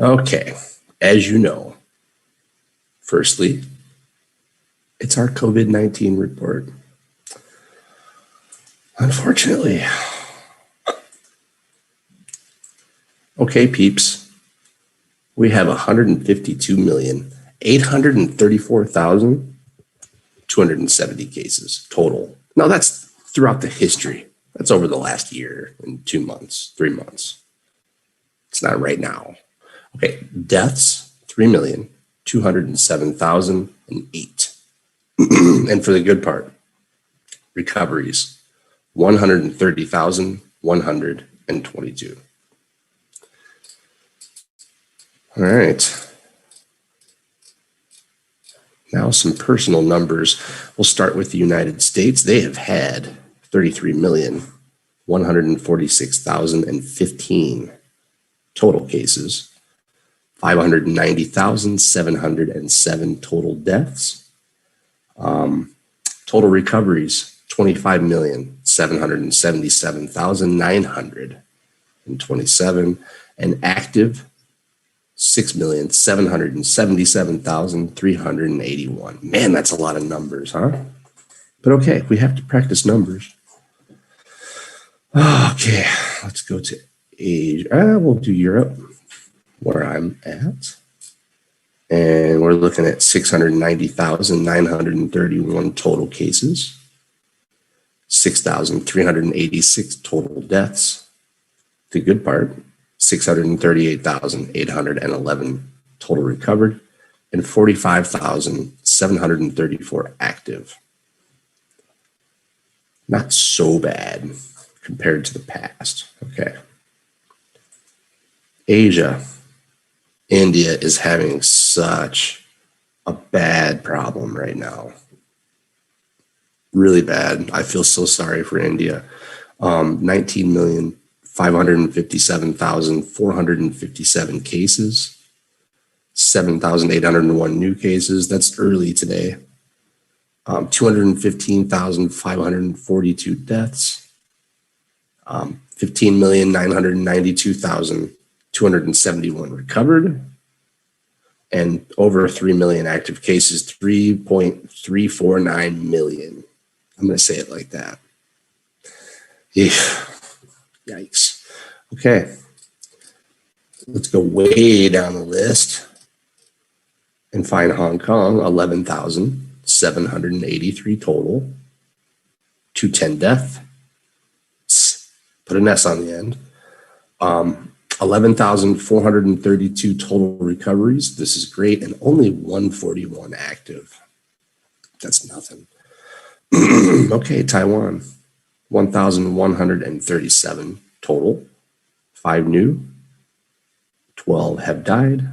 Okay, as you know, firstly, it's our COVID-19 report. Unfortunately. Okay, peeps, we have 152,834,270 cases total. Now that's throughout the history. That's over the last year and 2 months, 3 months. It's not right now. Okay, deaths, 3,207,008. And for the good part, recoveries, 130,122. All right. Now some personal numbers. We'll start with the United States. They have had 33,146,015 total cases, 590,707 total deaths, total recoveries, 25,777,927, and active 6,777,381. Man, that's a lot of numbers, huh? But okay, we have to practice numbers. Okay, let's go to Asia. We'll do Europe, where I'm at. And we're looking at 690,931 total cases, 6,386 total deaths. The good part, 638,811 total recovered, and 45,734 active. Not so bad compared to the past. Okay. Asia. India is having such a bad problem right now. Really bad. I feel so sorry for India. 19,557,457 cases, 7,801 new cases. That's early today. 215,542 deaths. 15,992,271 recovered, and over 3 million active cases, 3.349 million. I'm going to say it like that. Yikes. Okay. Let's go way down the list and find Hong Kong, 11,783 total, 210 death. Put an S on the end. 11,432 total recoveries. This is great. And only 141 active. That's nothing. Okay, Taiwan, 1,137 total. 5 new. 12 have died.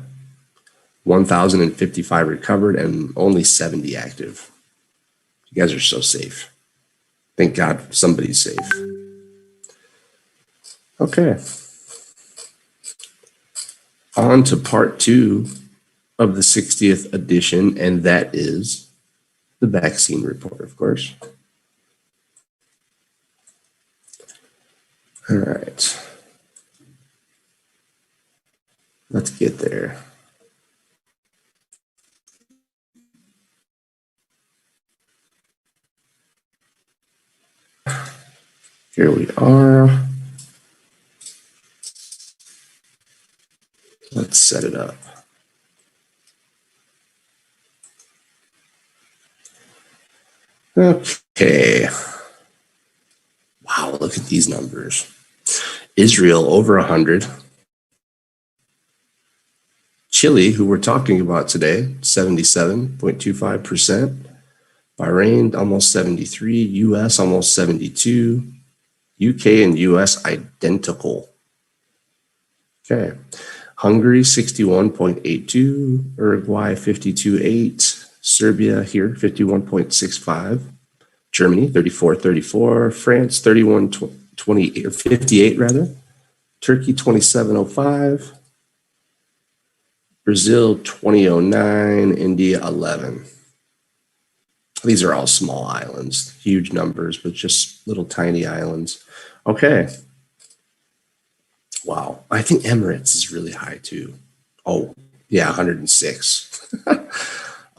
1,055 recovered and only 70 active. You guys are so safe. Thank God somebody's safe. Okay. On to part 2 of the 60th edition, and that is the vaccine report, of course. All right. Let's get there. Here we are. Let's set it up. Okay. Wow, look at these numbers. Israel over 100. Chile, who we're talking about today, 77.25%. Bahrain, almost 73. US, almost 72. UK and US, identical. Okay. Hungary, 61.82. Uruguay, 52.8. Serbia here, 51.65. Germany, 34.34. France, 31.28 or 58 rather. Turkey, 27.05. Brazil, 20.09. India, 11. These are all small islands, huge numbers, but just little tiny islands. Okay. Wow. I think Emirates is really high too. Oh, yeah, 106.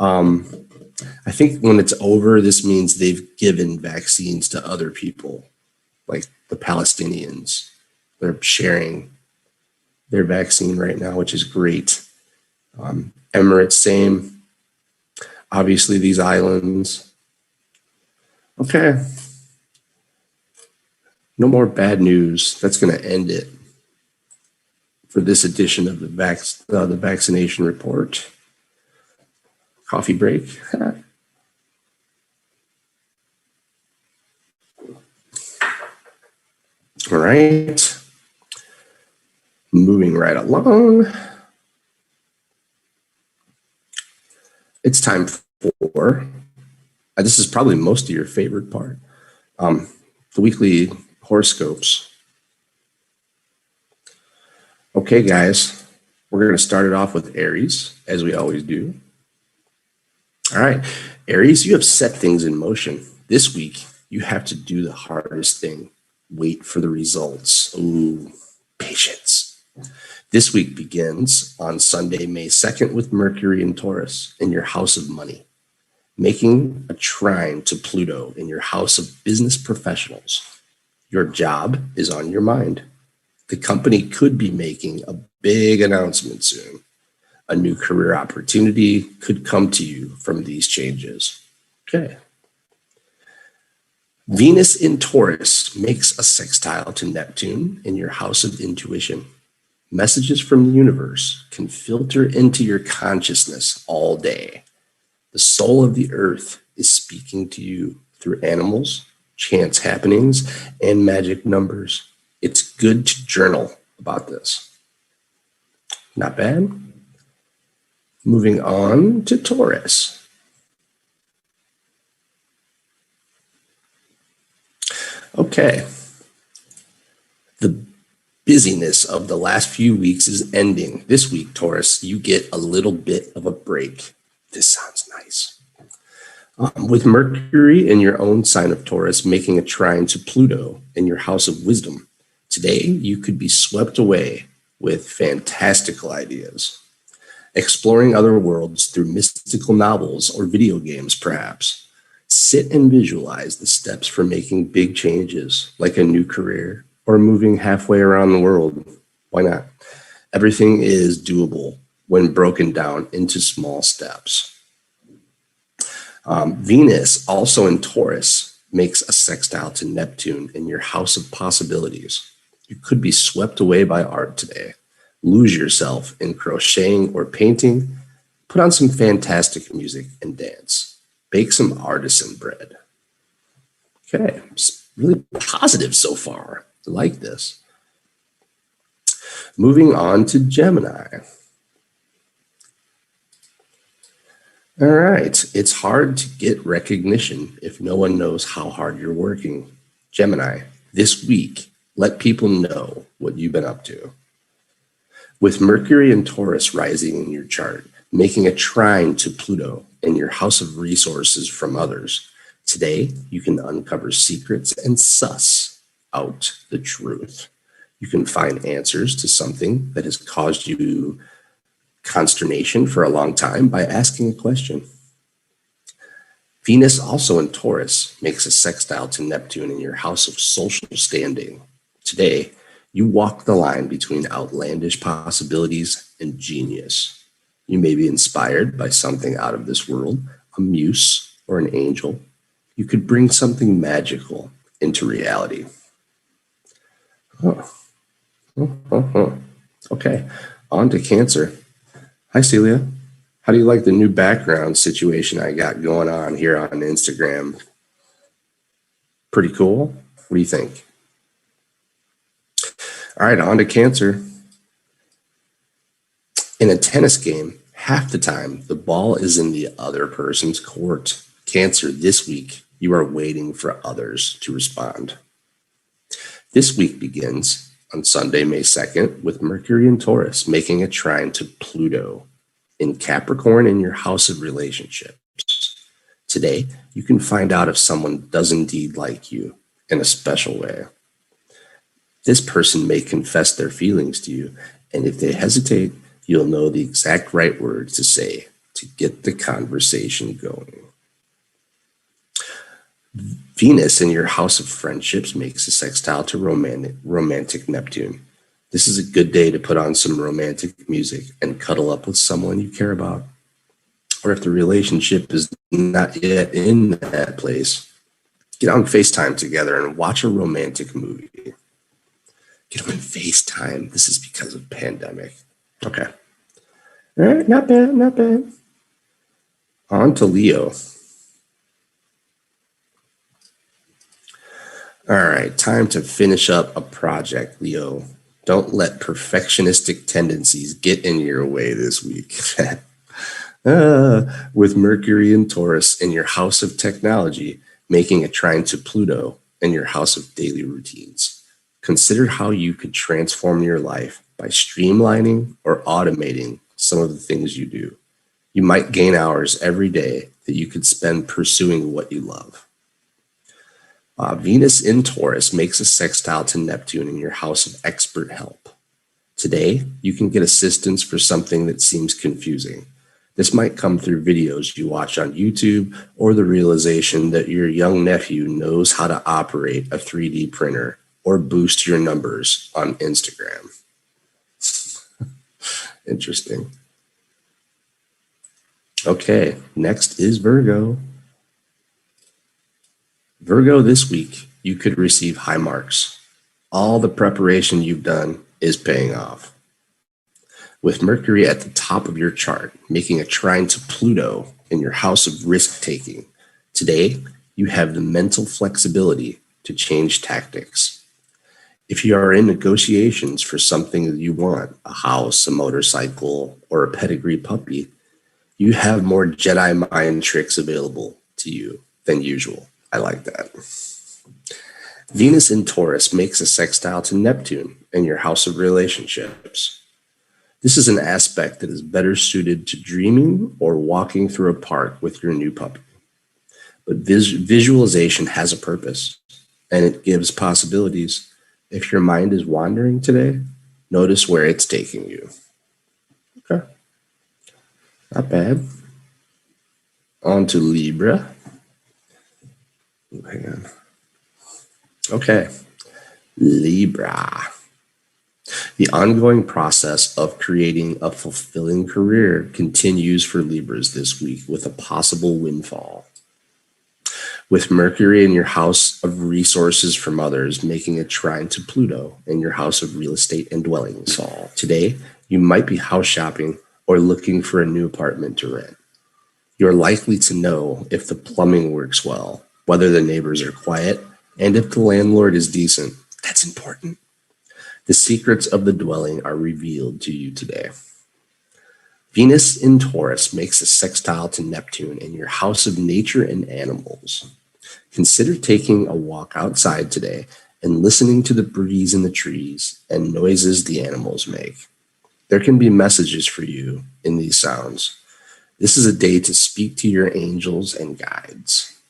I think when it's over, this means they've given vaccines to other people, like the Palestinians. They're sharing their vaccine right now, which is great. Emirates, same. Obviously, these islands. Okay. No more bad news. That's going to end it for this edition of the vaccination report. Coffee break. All right. Moving right along. It's time for, this is probably most of your favorite part, the weekly horoscopes. Okay, guys, we're going to start it off with Aries, as we always do. All right, Aries, you have set things in motion. This week, you have to do the hardest thing. Wait for the results. Ooh, patience. This week begins on Sunday, May 2nd with Mercury in Taurus in your house of money, making a trine to Pluto in your house of business professionals. Your job is on your mind. The company could be making a big announcement soon. A new career opportunity could come to you from these changes. Okay. Venus in Taurus makes a sextile to Neptune in your house of intuition. Messages from the universe can filter into your consciousness all day. The soul of the earth is speaking to you through animals, chance happenings, and magic numbers. It's good to journal about this. Not bad. Moving on to Taurus. Okay. The busyness of the last few weeks is ending. This week, Taurus, you get a little bit of a break. This sounds nice. With Mercury in your own sign of Taurus making a trine to Pluto in your house of wisdom, today you could be swept away with fantastical ideas. Exploring other worlds through mystical novels or video games, perhaps. Sit and visualize the steps for making big changes, like a new career or moving halfway around the world. Why not? Everything is doable when broken down into small steps. Venus, also in Taurus, makes a sextile to Neptune in your house of possibilities. You could be swept away by art today. Lose yourself in crocheting or painting. Put on some fantastic music and dance. Bake some artisan bread. Okay, it's really positive so far. I like this. Moving on to Gemini. All right, it's hard to get recognition if no one knows how hard you're working. Gemini, this week, let people know what you've been up to. With Mercury and Taurus rising in your chart, making a trine to Pluto in your house of resources from others, today you can uncover secrets and suss out the truth. You can find answers to something that has caused you consternation for a long time by asking a question. Venus, also in Taurus, makes a sextile to Neptune in your house of social standing. Today, you walk the line between outlandish possibilities and genius. You may be inspired by something out of this world, a muse or an angel. You could bring something magical into reality. Okay, on to Cancer. Hi, Celia. How do you like the new background situation I got going on here on Instagram? Pretty cool. What do you think? All right, on to Cancer. In a tennis game, half the time, the ball is in the other person's court. Cancer, this week, you are waiting for others to respond. This week begins on Sunday, May 2nd, with Mercury in Taurus making a trine to Pluto in Capricorn in your house of relationships. Today, you can find out if someone does indeed like you in a special way. This person may confess their feelings to you, and if they hesitate, you'll know the exact right words to say to get the conversation going. Venus in your house of friendships makes a sextile to romantic Neptune. This is a good day to put on some romantic music and cuddle up with someone you care about. Or if the relationship is not yet in that place, get on FaceTime together and watch a romantic movie. Get on FaceTime. This is because of pandemic. Okay. All right, not bad, not bad. On to Leo. All right, time to finish up a project, Leo. Don't let perfectionistic tendencies get in your way this week. With Mercury and Taurus in your house of technology, making a trine to Pluto in your house of daily routines. Consider how you could transform your life by streamlining or automating some of the things you do. You might gain hours every day that you could spend pursuing what you love. Venus in Taurus makes a sextile to Neptune in your house of expert help. Today, you can get assistance for something that seems confusing. This might come through videos you watch on YouTube or the realization that your young nephew knows how to operate a 3D printer or boost your numbers on Instagram. Interesting. Okay, next is Virgo. Virgo, this week, you could receive high marks. All the preparation you've done is paying off. With Mercury at the top of your chart, making a trine to Pluto in your house of risk-taking, today you have the mental flexibility to change tactics. If you are in negotiations for something that you want, a house, a motorcycle, or a pedigree puppy, you have more Jedi mind tricks available to you than usual. I like that. Venus in Taurus makes a sextile to Neptune in your house of relationships. This is an aspect that is better suited to dreaming or walking through a park with your new puppy. But visualization has a purpose, and it gives possibilities. If your mind is wandering today, notice where it's taking you. Okay. Not bad. On to Libra. Hang on. Okay. Libra. The ongoing process of creating a fulfilling career continues for Libras this week with a possible windfall. With Mercury in your house of resources from others, making a trine to Pluto in your house of real estate and dwelling Sol. Today, you might be house shopping or looking for a new apartment to rent. You're likely to know if the plumbing works well, whether the neighbors are quiet, and if the landlord is decent. That's important. The secrets of the dwelling are revealed to you today. Venus in Taurus makes a sextile to Neptune in your house of nature and animals. Consider taking a walk outside today and listening to the breeze in the trees and noises the animals make. There can be messages for you in these sounds. This is a day to speak to your angels and guides.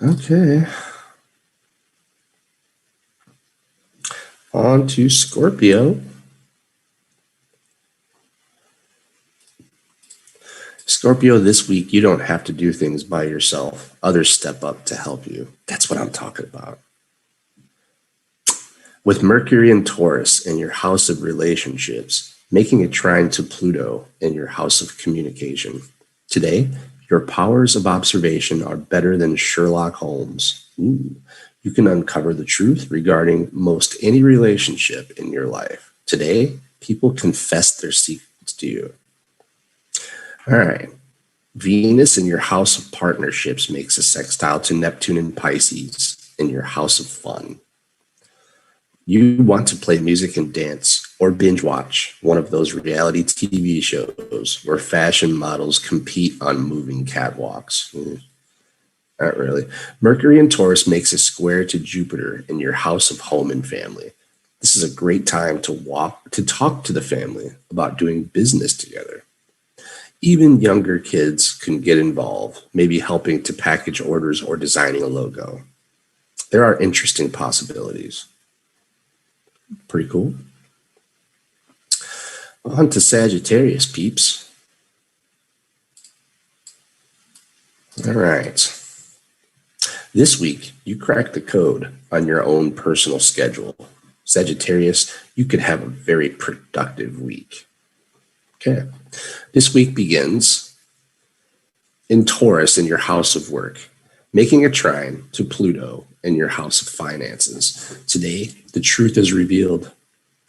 Okay. On to Scorpio. Scorpio, this week, you don't have to do things by yourself. Others step up to help you. That's what I'm talking about. With Mercury and Taurus in your house of relationships, making a trine to Pluto in your house of communication. Today, your powers of observation are better than Sherlock Holmes. You can uncover the truth regarding most any relationship in your life. Today, people confess their secrets to you. All right. Venus in your house of partnerships makes a sextile to Neptune and Pisces in your house of fun. You want to play music and dance or binge watch one of those reality TV shows where fashion models compete on moving catwalks. Not really. Mercury in Taurus makes a square to Jupiter in your house of home and family. This is a great time to talk to the family about doing business together. Even younger kids can get involved, maybe helping to package orders or designing a logo. There are interesting possibilities. Pretty cool. On to Sagittarius, peeps. All right. This week, you crack the code on your own personal schedule. Sagittarius, you could have a very productive week. Okay. This week begins in Taurus in your house of work, making a trine to Pluto in your house of finances. Today, the truth is revealed.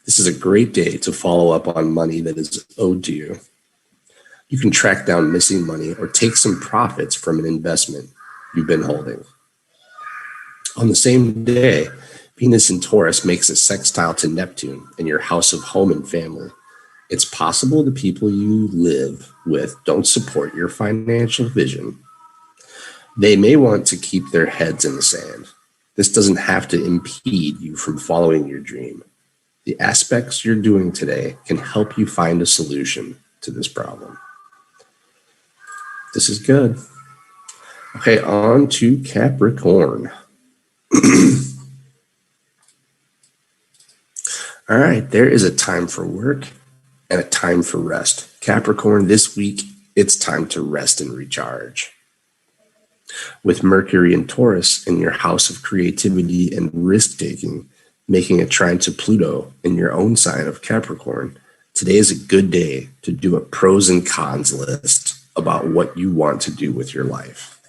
This is a great day to follow up on money that is owed to you. You can track down missing money or take some profits from an investment you've been holding. On the same day, Venus in Taurus makes a sextile to Neptune in your house of home and family. It's possible the people you live with don't support your financial vision. They may want to keep their heads in the sand. This doesn't have to impede you from following your dream. The aspects you're doing today can help you find a solution to this problem. This is good. Okay, on to Capricorn. All right, there is a time for work and a time for rest. Capricorn, this week, it's time to rest and recharge. With Mercury and Taurus in your house of creativity and risk-taking, making a trine to Pluto in your own sign of Capricorn, today is a good day to do a pros and cons list about what you want to do with your life.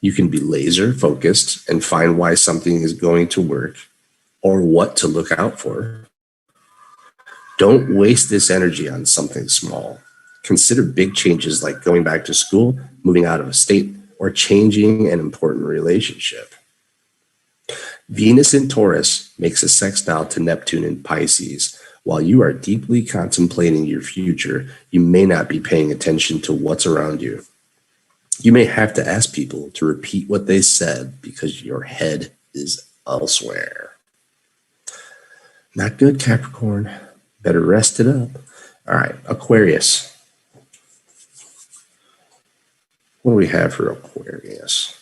You can be laser focused and find why something is going to work or what to look out for. Don't waste this energy on something small. Consider big changes like going back to school, moving out of a state, or changing an important relationship. Venus in Taurus makes a sextile to Neptune in Pisces. While you are deeply contemplating your future, you may not be paying attention to what's around you. You may have to ask people to repeat what they said because your head is elsewhere. Not good, Capricorn. Better rest it up. All right, Aquarius. What do we have for Aquarius?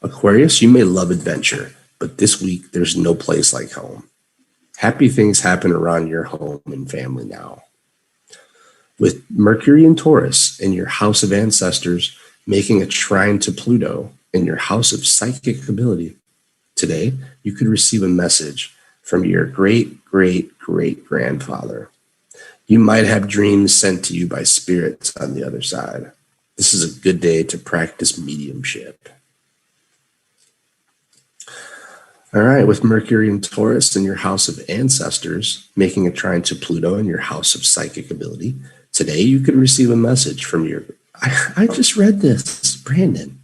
Aquarius, you may love adventure, but this week there's no place like home. Happy things happen around your home and family now. With Mercury and Taurus in your house of ancestors, making a trine to Pluto in your house of psychic ability. Today, you could receive a message from your great-great-great-grandfather. You might have dreams sent to you by spirits on the other side. This is a good day to practice mediumship. All right, with Mercury and Taurus in your house of ancestors, making a trine to Pluto in your house of psychic ability. Today, you could receive a message from your I just read this, Brandon.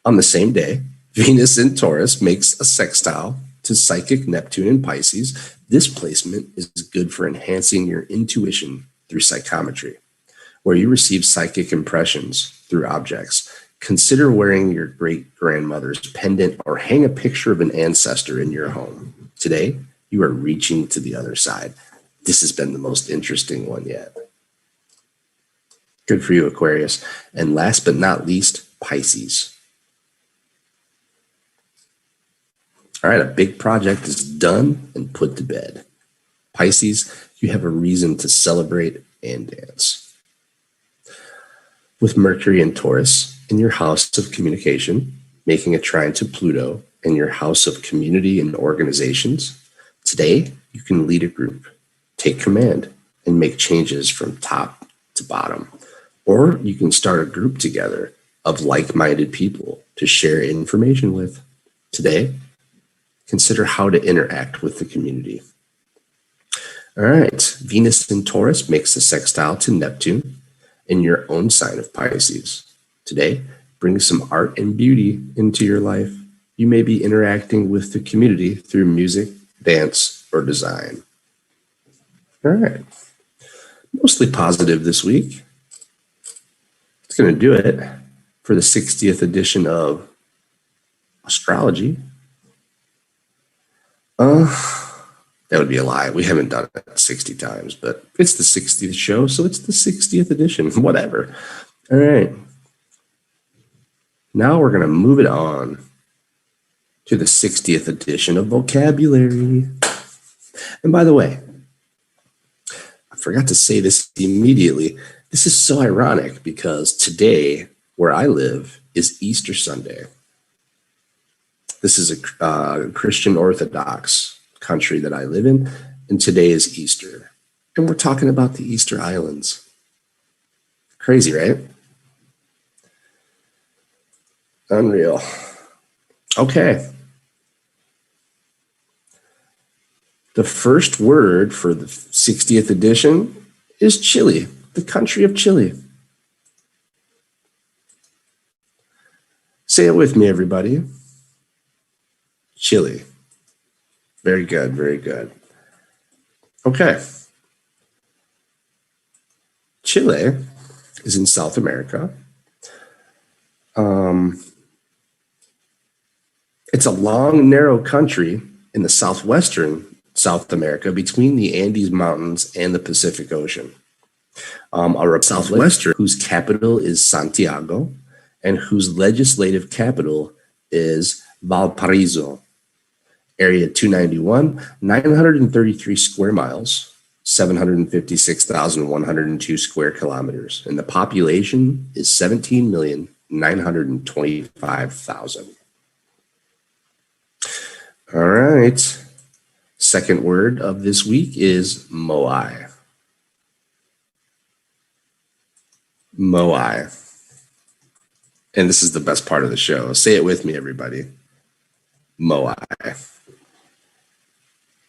On the same day, Venus in Taurus makes a sextile to psychic Neptune in Pisces. This placement is good for enhancing your intuition through psychometry, where you receive psychic impressions through objects. Consider wearing your great-grandmother's pendant or hang a picture of an ancestor in your home. Today, you are reaching to the other side. This has been the most interesting one yet. Good for you, Aquarius. And last but not least, Pisces. All right, a big project is done and put to bed. Pisces, you have a reason to celebrate and dance. With Mercury and Taurus in your house of communication, making a trine to Pluto in your house of community and organizations, today you can lead a group, take command, and make changes from top to bottom. Or you can start a group together of like-minded people to share information with. Today, consider how to interact with the community. All right, Venus in Taurus makes a sextile to Neptune in your own sign of Pisces. Today, bring some art and beauty into your life. You may be interacting with the community through music, dance, or design. All right, mostly positive this week. It's going to do it for the 60th edition of Astrology. That would be a lie. We haven't done it 60 times, but it's the 60th show, so it's the 60th edition, whatever. All right. Now we're going to move it on to the 60th edition of Vocabulary. And by the way, forgot to say this immediately. This is so ironic because today, where I live, is Easter Sunday. This is a Christian Orthodox country that I live in, and today is Easter. And we're talking about the Easter Islands. Crazy, right? Unreal. Okay. The first word for the 60th edition is Chile, the country of Chile. Say it with me, everybody. Chile. Very good, very good. Okay. Chile is in South America. It's a long, narrow country in the southwestern South America between the Andes Mountains and the Pacific Ocean. A southwestern whose capital is Santiago and whose legislative capital is Valparaiso. Area 291, 933 square miles, 756,102 square kilometers, and the population is 17,925,000. All right. Second word of this week is moai. Moai. And this is the best part of the show. Say it with me, everybody. Moai.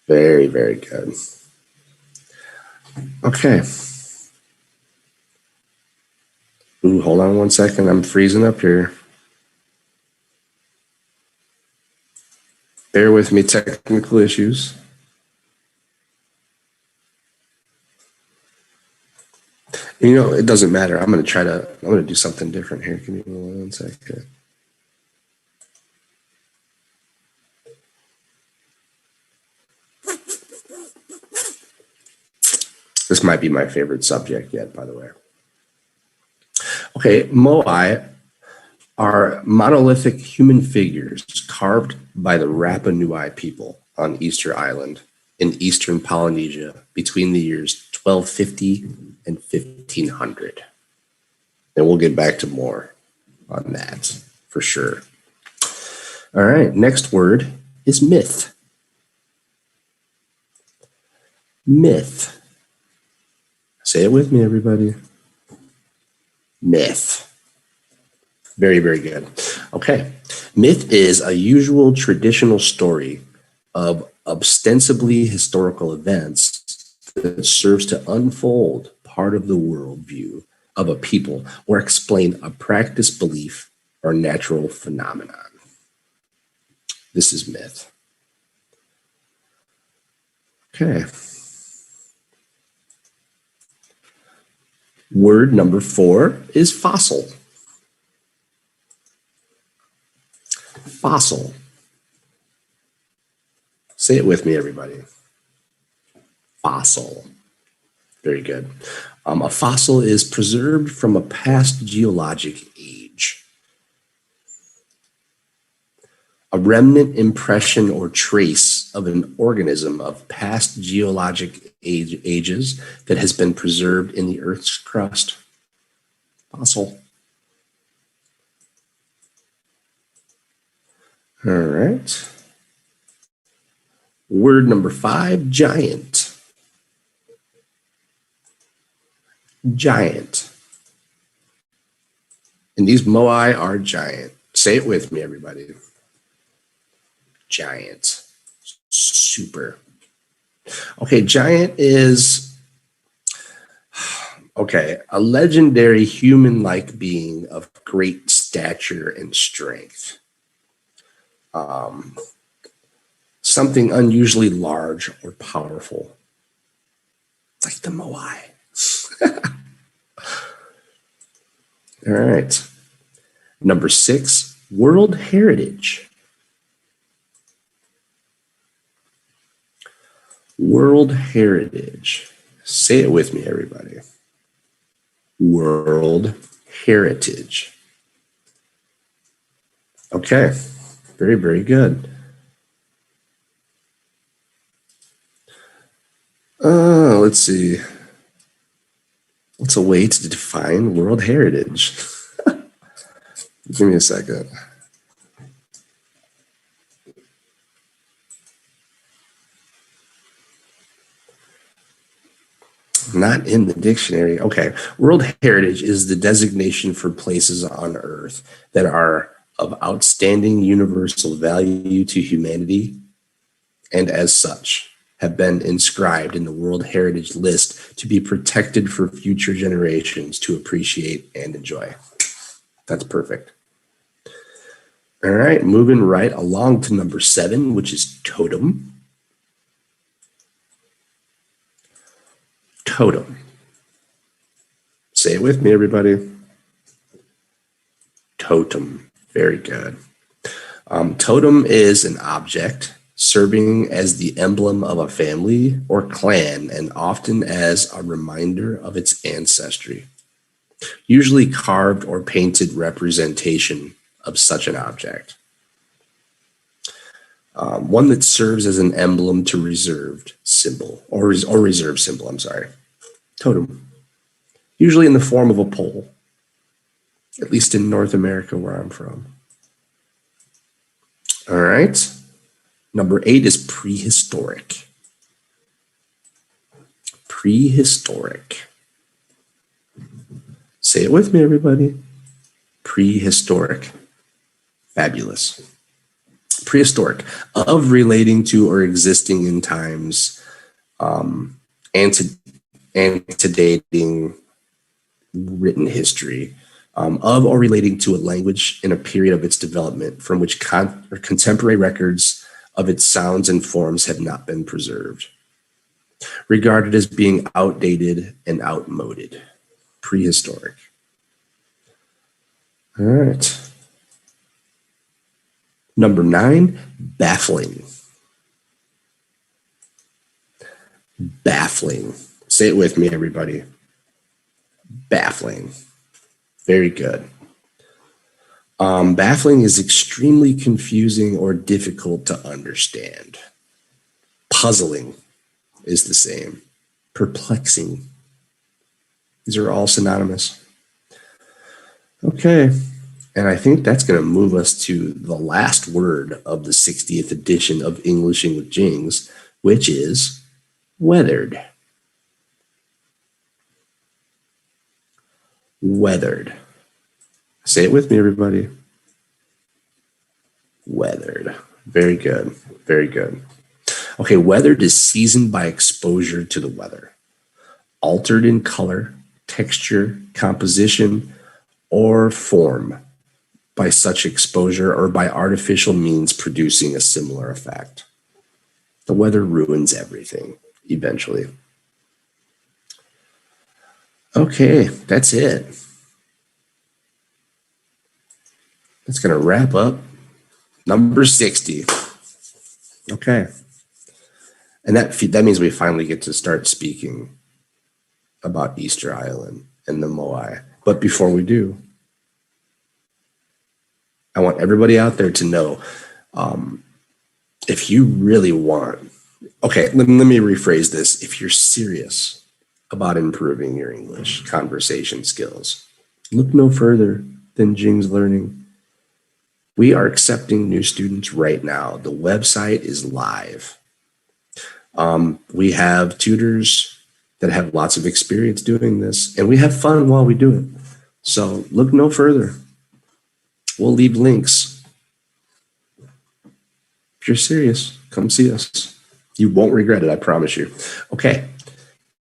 Very, very good. Okay. Ooh, hold on one second. I'm freezing up here. Bear with me, technical issues. You know, it doesn't matter. I'm going to do something different here. Give me 1 second. This might be my favorite subject yet, by the way. Okay, moai are monolithic human figures carved by the Rapa Nui people on Easter Island in eastern Polynesia between the years 1250 and 1500. And we'll get back to more on that for sure. All right, next word is myth. Myth. Say it with me, everybody. Myth. Very, very good. Okay. Myth is a usual traditional story of ostensibly historical events that serves to unfold part of the worldview of a people or explain a practice, belief, or natural phenomenon. This is myth. Okay. Word number 4 is fossil. Fossil. Say it with me, everybody. Fossil. Very good. A fossil is preserved from a past geologic age. A remnant, impression, or trace of an organism of past geologic ages that has been preserved in the Earth's crust. Fossil. All right. Word number 5, giant. Giant. And these moai are giant. Say it with me, everybody. Giant. Super. Okay, giant is, a legendary human-like being of great stature and strength. Something unusually large or powerful, like the moai. All right. Number 6, World Heritage. World Heritage. Say it with me, everybody. World Heritage. Okay. Very, very good. Let's see. What's a way to define World Heritage? Give me a second. Not in the dictionary. Okay. World Heritage is the designation for places on Earth that are of outstanding universal value to humanity and as such have been inscribed in the World Heritage List to be protected for future generations to appreciate and enjoy. That's perfect. All right, moving right along to number 7, which is totem. Totem. Say it with me, everybody. Totem. Very good. Totem is an object serving as the emblem of a family or clan and often as a reminder of its ancestry. Usually carved or painted representation of such an object. One that serves as an emblem to reserved symbol or reserve symbol, I'm sorry. Totem. Usually in the form of a pole, at least in North America where I'm from. All right. Number 8 is prehistoric. Prehistoric. Say it with me, everybody. Prehistoric. Fabulous. Prehistoric, of relating to or existing in times antedating written history, of or relating to a language in a period of its development from which contemporary records of its sounds and forms have not been preserved. Regarded as being outdated and outmoded. Prehistoric. All right. Number 9, baffling. Baffling. Say it with me, everybody. Baffling. Very good. Baffling is extremely confusing or difficult to understand. Puzzling is the same. Perplexing. These are all synonymous. Okay. And I think that's going to move us to the last word of the 60th edition of Englishing with Jings, which is weathered. Weathered. Say it with me, everybody. Weathered. Very good. Very good. Okay, weathered is seasoned by exposure to the weather. Altered in color, texture, composition, or form by such exposure or by artificial means producing a similar effect. The weather ruins everything eventually. Okay, that's it. That's going to wrap up number 60. Okay. And that means we finally get to start speaking about Easter Island and the moai. But before we do, I want everybody out there to know, if you really want, okay, let me rephrase this. If you're serious about improving your English conversation skills, look no further than Jing's Learning. We are accepting new students right now. The website is live. We have tutors that have lots of experience doing this, and we have fun while we do it. So look no further. We'll leave links. If you're serious, come see us. You won't regret it, I promise you. Okay.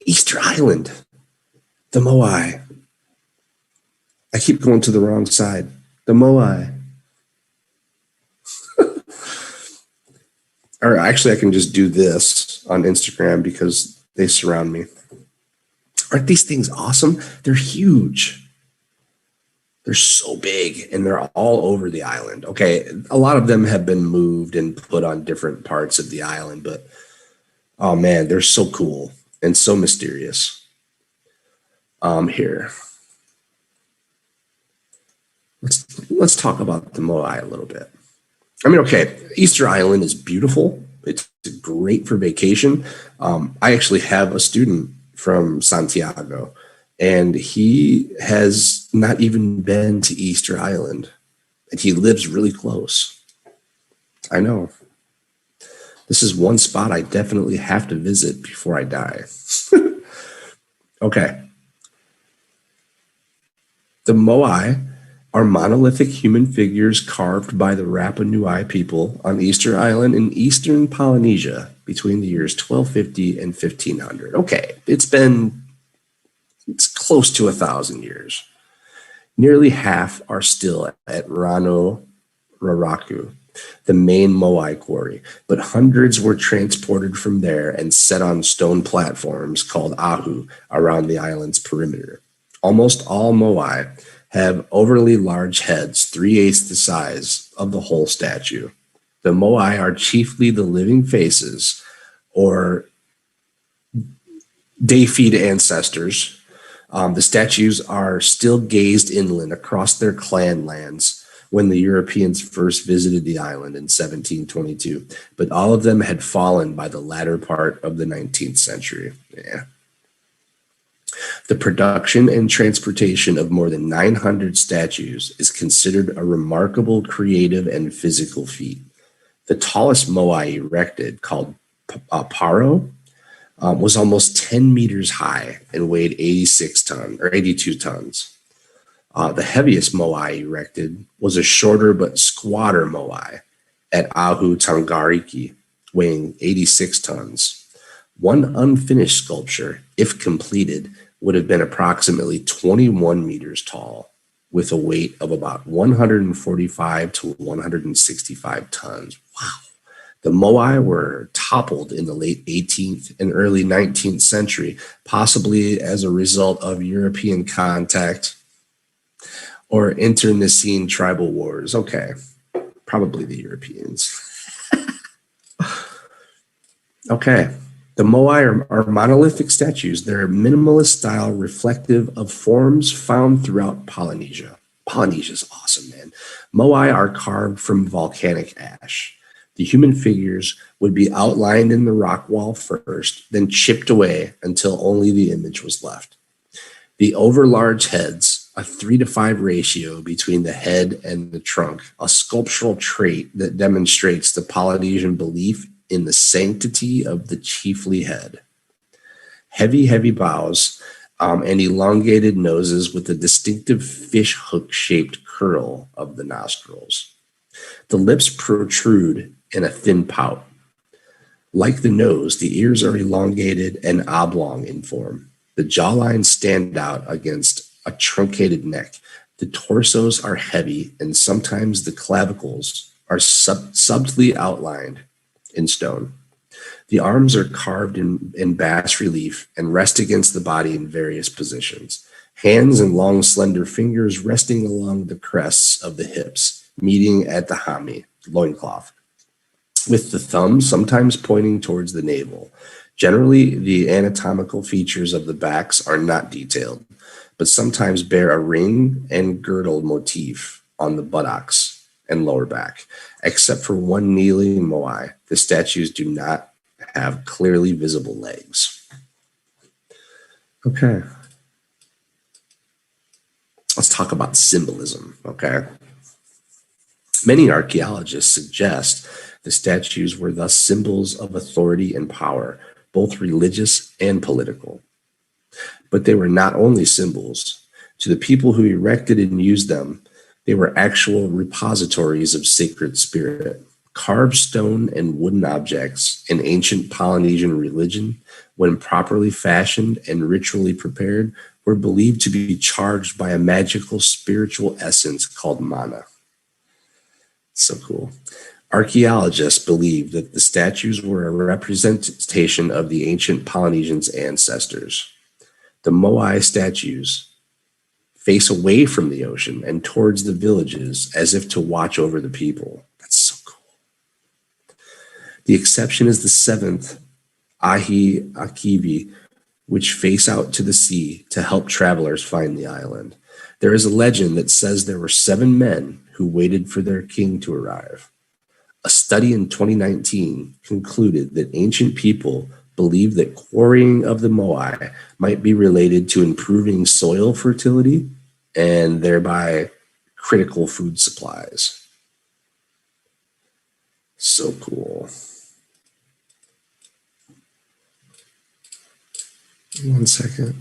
Easter Island, the moai. I keep going to the wrong side. The moai. Or actually, I can just do this on Instagram because they surround me. Aren't these things awesome? They're huge. They're so big and they're all over the island. Okay, a lot of them have been moved and put on different parts of the island, but oh man, they're so cool and so mysterious. Here. Let's talk about the moai a little bit. I mean, okay, Easter Island is beautiful. It's great for vacation. I actually have a student from Santiago, And he has not even been to Easter Island. And he lives really close. I know. This is one spot I definitely have to visit before I die. Okay. The moai are monolithic human figures carved by the Rapa Nui people on Easter Island in eastern Polynesia between the years 1250 and 1500. Okay, it's close to 1,000 years. Nearly half are still at Rano Raraku, the main moai quarry, but hundreds were transported from there and set on stone platforms called ahu around the island's perimeter. Almost all moai have overly large heads, 3/8 the size of the whole statue. The moai are chiefly the living faces or deified ancestors. The statues are still gazed inland across their clan lands when the Europeans first visited the island in 1722, but all of them had fallen by the latter part of the 19th century. Yeah. The production and transportation of more than 900 statues is considered a remarkable creative and physical feat. The tallest moai erected, called Paro, was almost 10 meters high and weighed 82 tons. The heaviest moai erected was a shorter but squatter moai at Ahu Tangariki, weighing 86 tons. One unfinished sculpture, if completed, would have been approximately 21 meters tall, with a weight of about 145 to 165 tons. Wow. The moai were toppled in the late 18th and early 19th century, possibly as a result of European contact or internecine tribal wars. Okay, probably the Europeans. Okay, the moai are monolithic statues. They're minimalist style, reflective of forms found throughout Polynesia. Polynesia's awesome, man. Moai are carved from volcanic ash. The human figures would be outlined in the rock wall first, then chipped away until only the image was left. The overlarge heads, a 3:5 ratio between the head and the trunk, a sculptural trait that demonstrates the Polynesian belief in the sanctity of the chiefly head. Heavy bows and elongated noses with a distinctive fish hook-shaped curl of the nostrils. The lips protrude in a thin pout. Like the nose, the ears are elongated and oblong in form. The jawlines stand out against a truncated neck. The torsos are heavy, and sometimes the clavicles are subtly outlined in stone. The arms are carved in bas relief and rest against the body in various positions. Hands and long, slender fingers resting along the crests of the hips, meeting at the hami, loincloth, with the thumb sometimes pointing towards the navel. Generally, the anatomical features of the backs are not detailed, but sometimes bear a ring and girdle motif on the buttocks and lower back. Except for one kneeling moai, the statues do not have clearly visible legs. Okay. Let's talk about symbolism, okay? Many archaeologists suggest the statues were thus symbols of authority and power, both religious and political. But they were not only symbols. To the people who erected and used them, they were actual repositories of sacred spirit. Carved stone and wooden objects in ancient Polynesian religion, when properly fashioned and ritually prepared, were believed to be charged by a magical spiritual essence called mana. So cool. Archaeologists believe that the statues were a representation of the ancient Polynesians' ancestors. The moai statues face away from the ocean and towards the villages as if to watch over the people. That's so cool. The exception is the seventh ahi akivi, which face out to the sea to help travelers find the island. There is a legend that says there were 7 men who waited for their king to arrive. A study in 2019 concluded that ancient people believed that quarrying of the moai might be related to improving soil fertility and thereby critical food supplies. So cool. One second.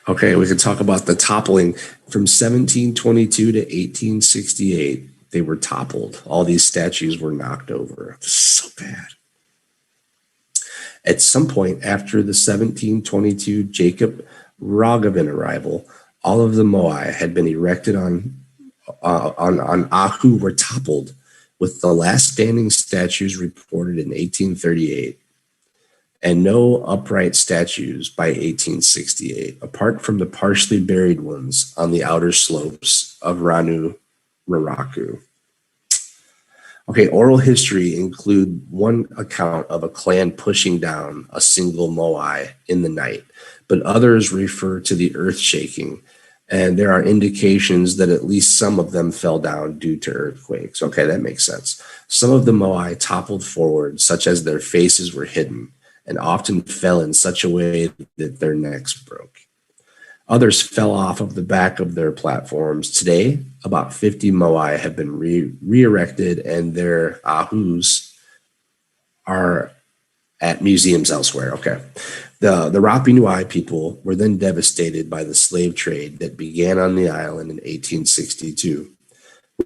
Okay, we can talk about the toppling from 1722 to 1868. They were toppled. All these statues were knocked over. So bad. At some point after the 1722 Jacob Roggevin arrival, all of the moai had been erected on Oahu were toppled, with the last standing statues reported in 1838, and no upright statues by 1868, apart from the partially buried ones on the outer slopes of Ranu Raraku. Okay, oral history include one account of a clan pushing down a single moai in the night, but others refer to the earth shaking, and there are indications that at least some of them fell down due to earthquakes. Okay, that makes sense. Some of the moai toppled forward, such as their faces were hidden, and often fell in such a way that their necks broke. Others fell off of the back of their platforms. Today, about 50 moai have been re-erected, and their ahus are at museums elsewhere. Okay. The Rapi Nui people were then devastated by the slave trade that began on the island in 1862.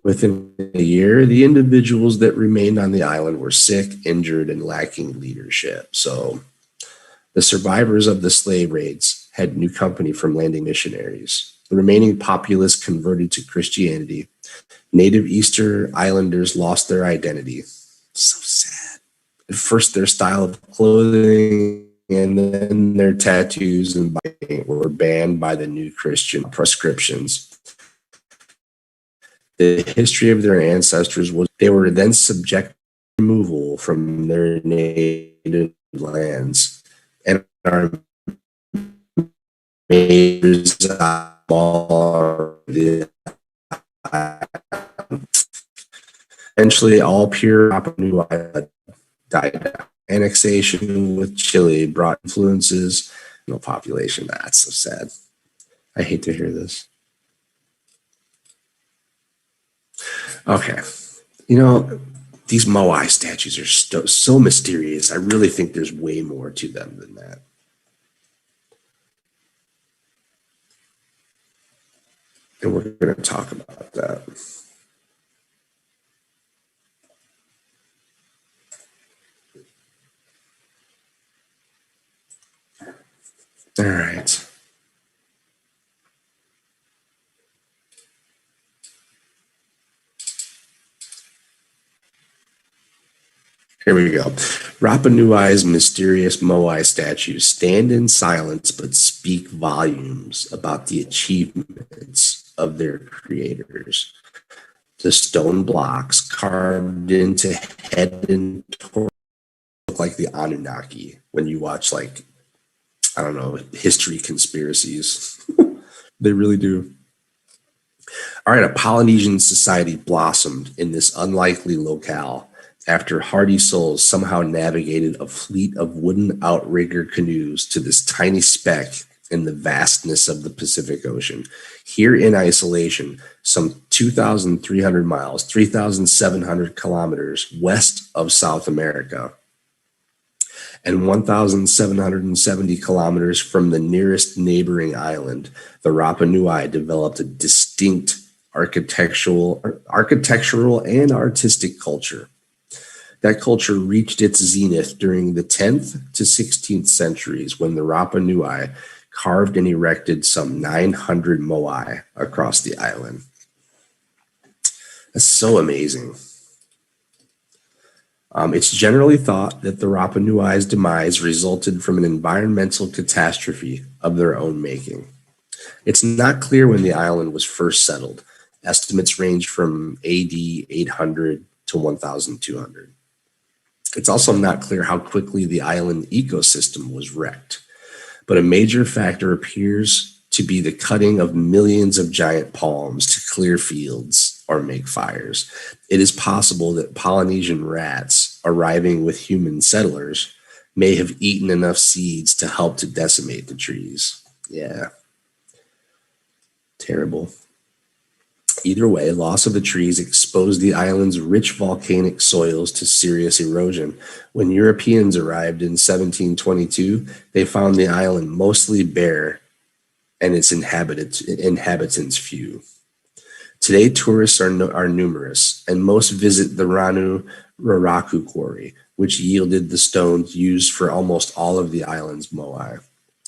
Within a year, the individuals that remained on the island were sick, injured, and lacking leadership. So the survivors of the slave raids had new company from landing missionaries. The remaining populace converted to Christianity. Native Easter Islanders lost their identity. So sad. At first, their style of clothing and then their tattoos and biting were banned by the new Christian prescriptions. The history of their ancestors was they were then subject to removal from their native lands and are made eventually all pure Papua New Guinea died out. Annexation with Chile brought influences, no population. That's so sad. I hate to hear this. Okay. You know, these moai statues are so mysterious. I really think there's way more to them than that. And we're going to talk about that. All right. Here we go. Rapa Nui's mysterious moai statues stand in silence but speak volumes about the achievements of their creators. The stone blocks carved into head and torso look like the Anunnaki when you watch, like, I don't know, history conspiracies. They really do. All right, a Polynesian society blossomed in this unlikely locale after hardy souls somehow navigated a fleet of wooden outrigger canoes to this tiny speck in the vastness of the Pacific Ocean. Here in isolation, some 2,300 miles, 3,700 kilometers west of South America, and 1,770 kilometers from the nearest neighboring island, the Rapa Nui developed a distinct architectural and artistic culture. That culture reached its zenith during the 10th to 16th centuries when the Rapa Nui carved and erected some 900 moai across the island. That's so amazing. It's generally thought that the Rapa Nui's demise resulted from an environmental catastrophe of their own making. It's not clear when the island was first settled. Estimates range from AD 800 to 1200. It's also not clear how quickly the island ecosystem was wrecked, but a major factor appears to be the cutting of millions of giant palms to clear fields or make fires. It is possible that Polynesian rats arriving with human settlers may have eaten enough seeds to help to decimate the trees. Yeah, terrible. Either way, loss of the trees exposed the island's rich volcanic soils to serious erosion. When Europeans arrived in 1722, they found the island mostly bare and its inhabitants few. Today, tourists are numerous, and most visit the Ranu Raraku quarry, which yielded the stones used for almost all of the island's moai.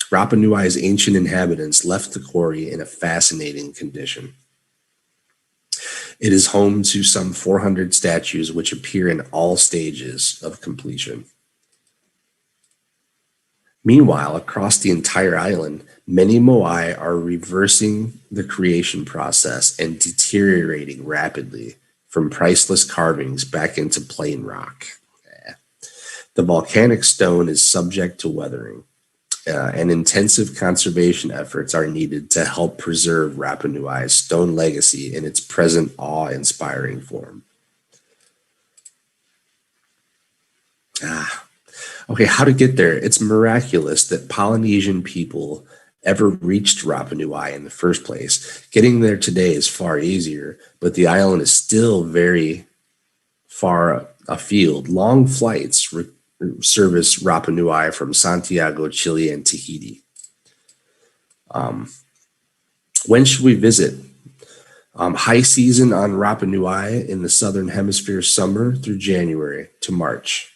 Rapa Nui's ancient inhabitants left the quarry in a fascinating condition. It is home to some 400 statues which appear in all stages of completion. Meanwhile, across the entire island, many moai are reversing the creation process and deteriorating rapidly from priceless carvings back into plain rock. The volcanic stone is subject to weathering, and intensive conservation efforts are needed to help preserve Rapa Nui's stone legacy in its present awe-inspiring form. Okay, how to get there? It's miraculous that Polynesian people ever reached Rapa Nui in the first place. Getting there today is far easier, but the island is still very far afield. Long flights service Rapa Nui from Santiago, Chile, and Tahiti. When should we visit? High season on Rapa Nui in the southern hemisphere, summer through January to March.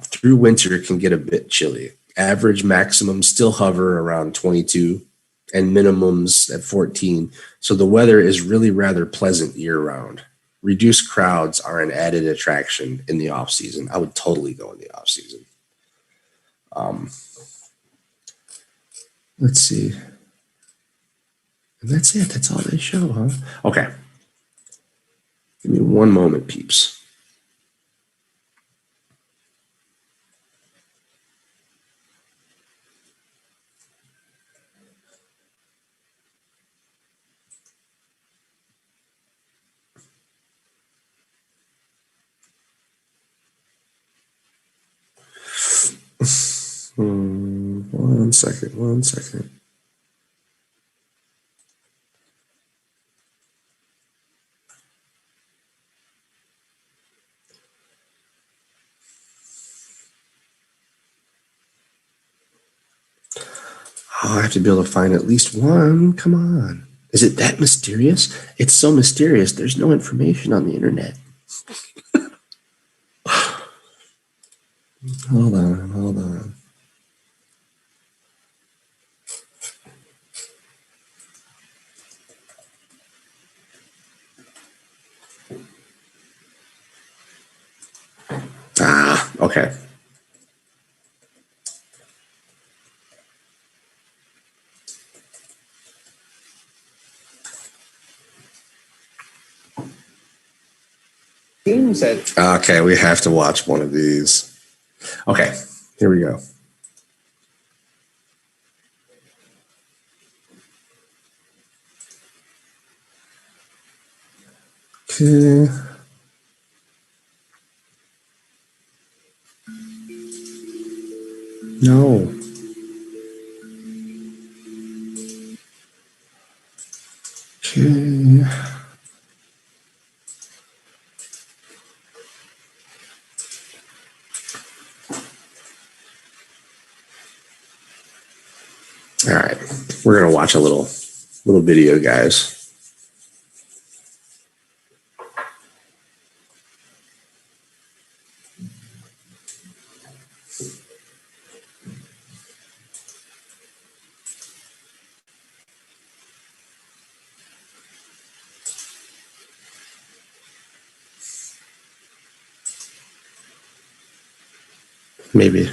Through winter, it can get a bit chilly. Average maximums still hover around 22 and minimums at 14. So the weather is really rather pleasant year round. Reduced crowds are an added attraction in the off season. I would totally go in the off season. Let's see. And that's it. That's all they show, huh? Okay. Give me one moment, peeps. One second. Oh, I have to be able to find at least one. Come on. Is it that mysterious? It's so mysterious. There's no information on the internet. Hold on. Okay. Jing said, Okay, we have to watch one of these. Okay, here we go. Okay. No. Okay. All right, we're gonna watch a little video, guys. Maybe.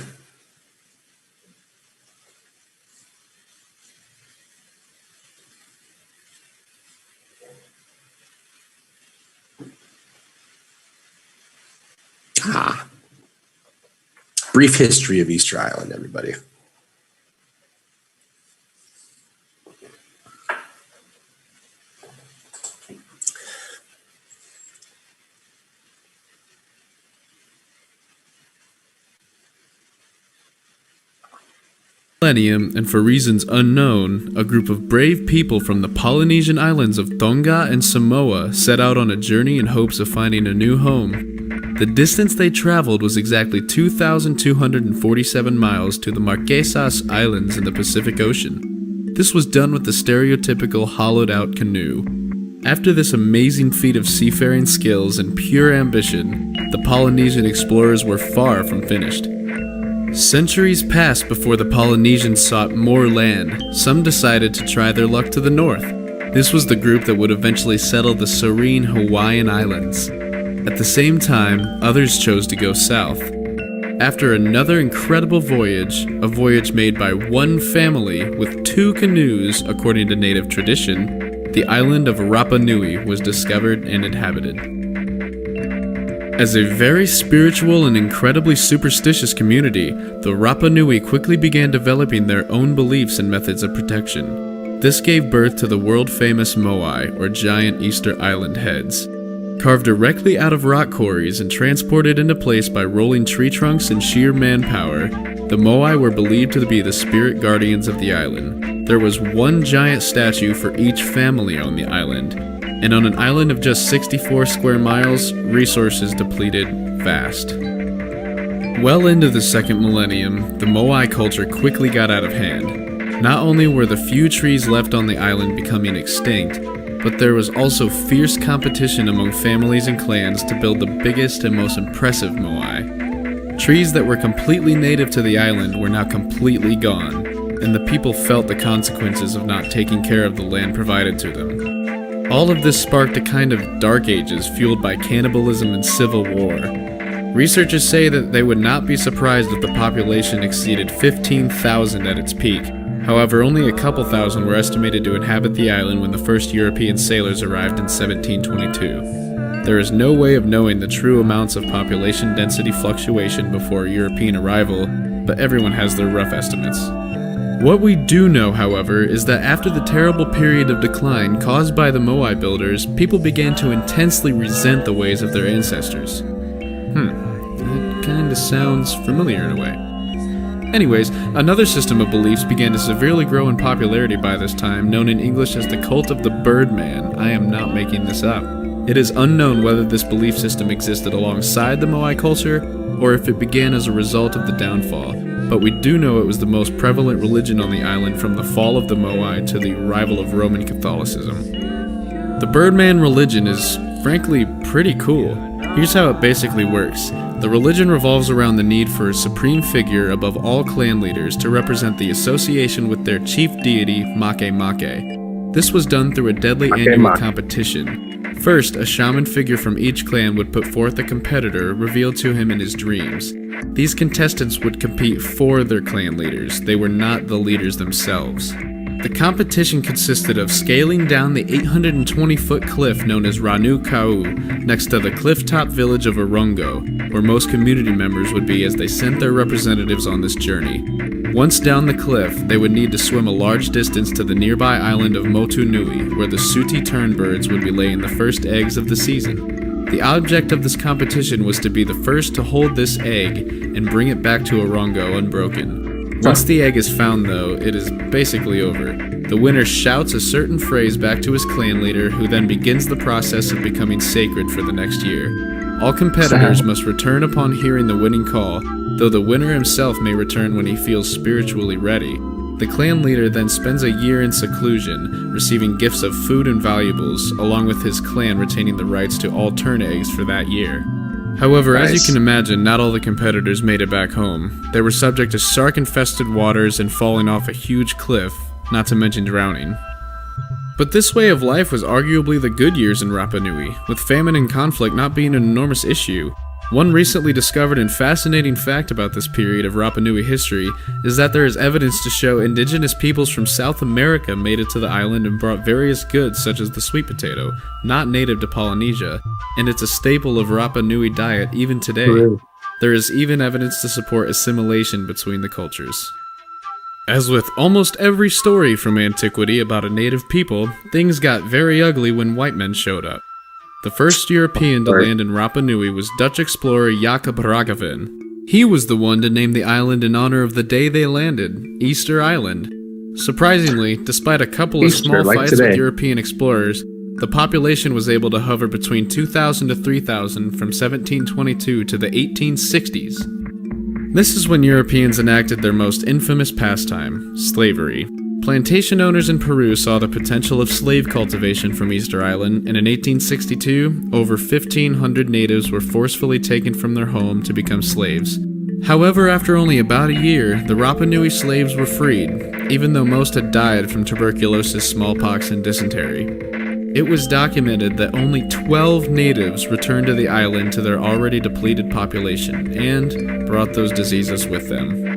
Brief history of Easter Island, everybody. millennium, and for reasons unknown, a group of brave people from the Polynesian islands of Tonga and Samoa set out on a journey in hopes of finding a new home. The distance they traveled was exactly 2,247 miles to the Marquesas Islands in the Pacific Ocean. This was done with the stereotypical hollowed-out canoe. After this amazing feat of seafaring skills and pure ambition, the Polynesian explorers were far from finished. Centuries passed before the Polynesians sought more land. Some decided to try their luck to the north. This was the group that would eventually settle the serene Hawaiian Islands. At the same time, others chose to go south. After another incredible voyage, a voyage made by one family with 2 canoes according to native tradition, the island of Rapa Nui was discovered and inhabited. As a very spiritual and incredibly superstitious community, the Rapa Nui quickly began developing their own beliefs and methods of protection. This gave birth to the world-famous moai, or giant Easter Island heads. Carved directly out of rock quarries and transported into place by rolling tree trunks and sheer manpower, the moai were believed to be the spirit guardians of the island. There was one giant statue for each family on the island, and on an island of just 64 square miles, resources depleted fast. Well into the second millennium, the moai culture quickly got out of hand. Not only were the few trees left on the island becoming extinct, but there was also fierce competition among families and clans to build the biggest and most impressive moai. Trees that were completely native to the island were now completely gone, and the people felt the consequences of not taking care of the land provided to them. All of this sparked a kind of dark ages fueled by cannibalism and civil war. Researchers say that they would not be surprised if the population exceeded 15,000 at its peak. However, only a couple thousand were estimated to inhabit the island when the first European sailors arrived in 1722. There is no way of knowing the true amounts of population density fluctuation before European arrival, but everyone has their rough estimates. What we do know, however, is that after the terrible period of decline caused by the moai builders, people began to intensely resent the ways of their ancestors. That kinda sounds familiar in a way. Anyways, another system of beliefs began to severely grow in popularity by this time, known in English as the cult of the Birdman. I am not making this up. It is unknown whether this belief system existed alongside the moai culture, or if it began as a result of the downfall, but we do know it was the most prevalent religion on the island from the fall of the moai to the arrival of Roman Catholicism. The Birdman religion is, frankly, pretty cool. Here's how it basically works. The religion revolves around the need for a supreme figure above all clan leaders to represent the association with their chief deity, moai. This was done through a deadly annual competition. First, a shaman figure from each clan would put forth a competitor revealed to him in his dreams. These contestants would compete for their clan leaders. They were not the leaders themselves. The competition consisted of scaling down the 820-foot cliff known as Ranu Kau, next to the cliff-top village of Orongo, where most community members would be as they sent their representatives on this journey. Once down the cliff, they would need to swim a large distance to the nearby island of Motu Nui, where the sooty turnbirds would be laying the first eggs of the season. The object of this competition was to be the first to hold this egg and bring it back to Orongo unbroken. Once the egg is found, though, it is basically over. The winner shouts a certain phrase back to his clan leader, who then begins the process of becoming sacred for the next year. All competitors must return upon hearing the winning call, though the winner himself may return when he feels spiritually ready. The clan leader then spends a year in seclusion, receiving gifts of food and valuables, along with his clan retaining the rights to all turn eggs for that year. However, as you can imagine, not all the competitors made it back home. They were subject to shark-infested waters and falling off a huge cliff, not to mention drowning. But this way of life was arguably the good years in Rapa Nui, with famine and conflict not being an enormous issue. One recently discovered and fascinating fact about this period of Rapa Nui history is that there is evidence to show indigenous peoples from South America made it to the island and brought various goods such as the sweet potato, not native to Polynesia, and it's a staple of Rapa Nui diet even today. There is even evidence to support assimilation between the cultures. As with almost every story from antiquity about a native people, things got very ugly when white men showed up. The first European to land in Rapa Nui was Dutch explorer Jacob Roggeveen. He was the one to name the island in honor of the day they landed, Easter Island. Surprisingly, despite a couple of small fights with European explorers, the population was able to hover between 2,000 to 3,000 from 1722 to the 1860s. This is when Europeans enacted their most infamous pastime, slavery. Plantation owners in Peru saw the potential of slave cultivation from Easter Island, and in 1862, over 1,500 natives were forcefully taken from their home to become slaves. However, after only about a year, the Rapa Nui slaves were freed, even though most had died from tuberculosis, smallpox, and dysentery. It was documented that only 12 natives returned to the island to their already depleted population, and brought those diseases with them.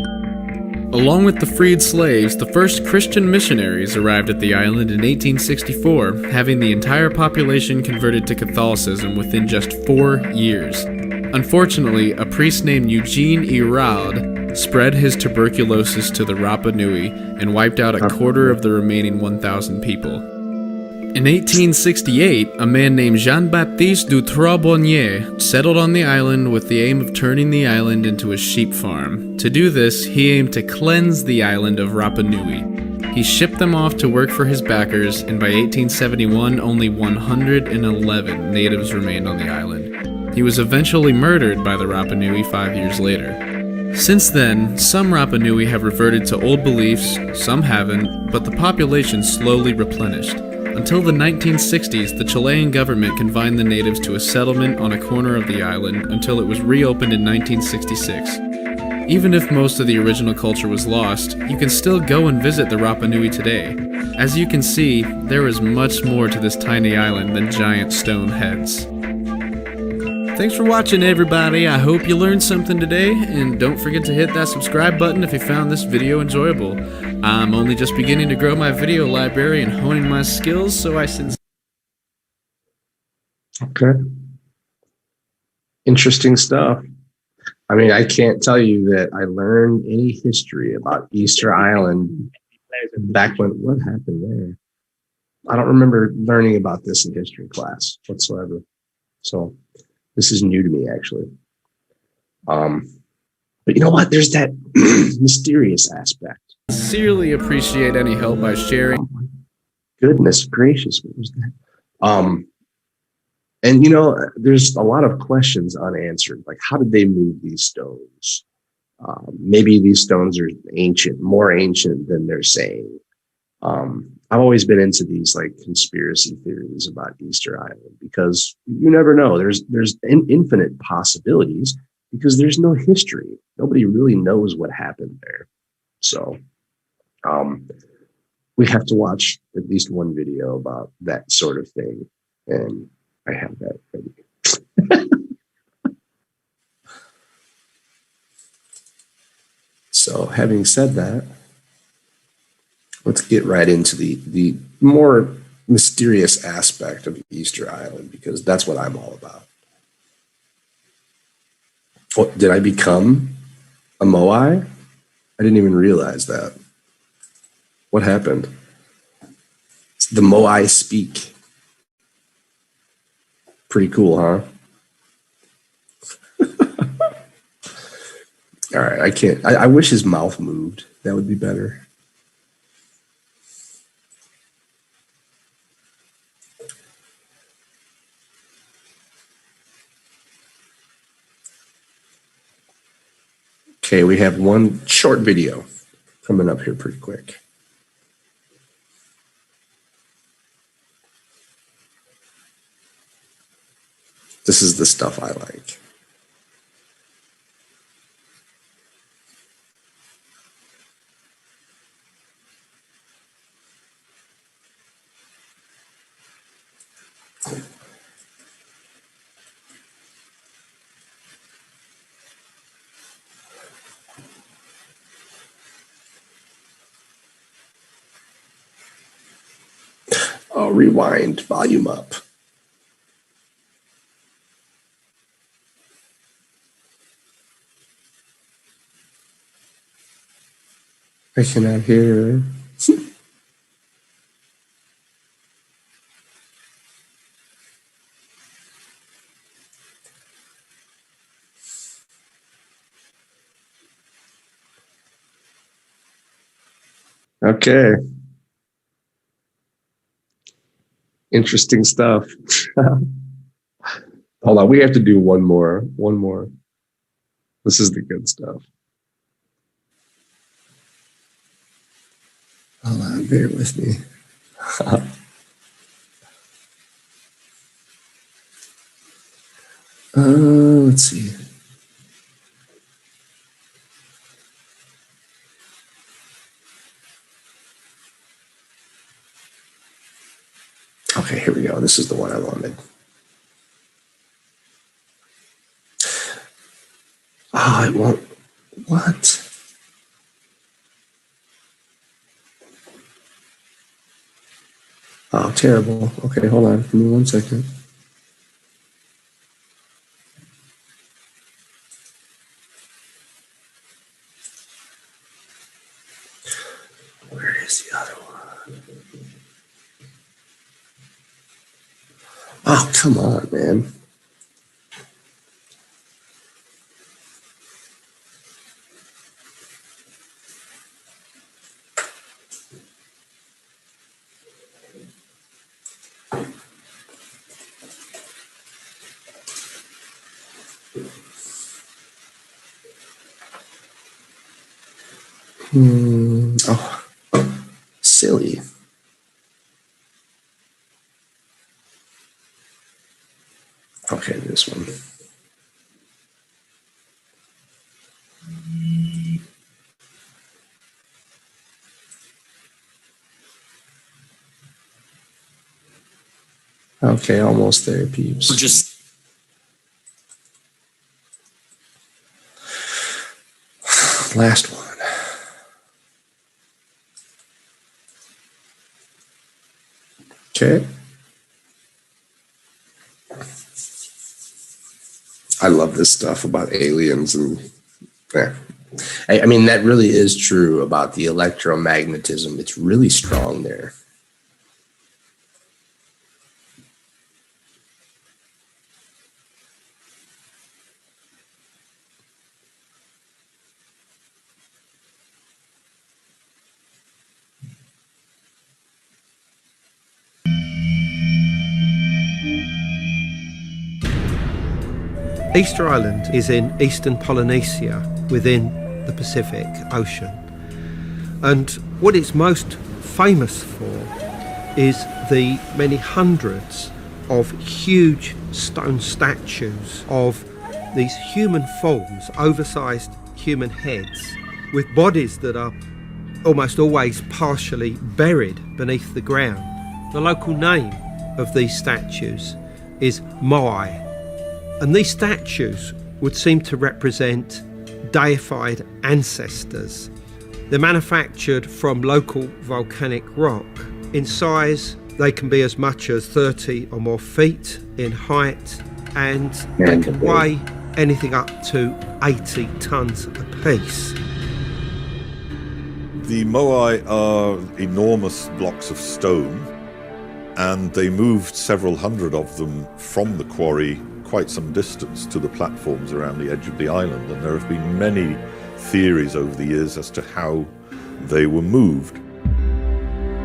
Along with the freed slaves, the first Christian missionaries arrived at the island in 1864, having the entire population converted to Catholicism within just 4 years. Unfortunately, a priest named Eugene Iraud spread his tuberculosis to the Rapa Nui and wiped out a quarter of the remaining 1,000 people. In 1868, a man named Jean-Baptiste du Trabonnier settled on the island with the aim of turning the island into a sheep farm. To do this, he aimed to cleanse the island of Rapa Nui. He shipped them off to work for his backers, and by 1871, only 111 natives remained on the island. He was eventually murdered by the Rapa Nui 5 years later. Since then, some Rapa Nui have reverted to old beliefs, some haven't, but the population slowly replenished. Until the 1960s, the Chilean government confined the natives to a settlement on a corner of the island until it was reopened in 1966. Even if most of the original culture was lost, you can still go and visit the Rapa Nui today. As you can see, there is much more to this tiny island than giant stone heads. Thanks for watching, everybody. I hope you learned something today, and don't forget to hit that subscribe button if you found this video enjoyable. I'm only just beginning to grow my video library and honing my skills, so I sincerely... Okay. Interesting stuff. I mean, I can't tell you that I learned any history about Easter Island back when... What happened there? I don't remember learning about this in history class whatsoever. So this is new to me, actually. But you know what? There's that mysterious aspect. Sincerely appreciate any help by sharing. Oh my goodness gracious, what was that? And you know, there's a lot of questions unanswered. Like, how did they move these stones? Maybe these stones are ancient, more ancient than they're saying. I've always been into these like conspiracy theories about Easter Island because you never know. There's infinite possibilities because there's no history. Nobody really knows what happened there. So we have to watch at least one video about that sort of thing. And I have that ready. So having said that, let's get right into the more mysterious aspect of Easter Island, because that's what I'm all about. What, did I become a moai? I didn't even realize that. What happened? The moai speak. Pretty cool, huh? All right, I can't. I wish his mouth moved. That would be better. Okay, we have one short video coming up here pretty quick. This is the stuff I like. Oh, rewind, volume up. I cannot hear. Okay. Interesting stuff. Hold on. We have to do one more. One more. This is the good stuff. Hold on. Bear with me. Let's see. Okay, here we go. This is the one I wanted. Oh, it won't. What? Oh, terrible. Okay, hold on. Give me 1 second. Where is the other one? Oh, come on, man. Oh, silly. Okay, this one. Okay, almost there, peeps. We're just Last one. Okay. I love this stuff about aliens and yeah. I mean, that really is true about the electromagnetism. It's really strong there. Easter Island is in eastern Polynesia within the Pacific Ocean, and what it's most famous for is the many hundreds of huge stone statues of these human forms, oversized human heads with bodies that are almost always partially buried beneath the ground. The local name of these statues is moai. And these statues would seem to represent deified ancestors. They're manufactured from local volcanic rock. In size, they can be as much as 30 or more feet in height, and they can weigh anything up to 80 tons apiece. The moai are enormous blocks of stone, and they moved several hundred of them from the quarry quite some distance to the platforms around the edge of the island, and there have been many theories over the years as to how they were moved.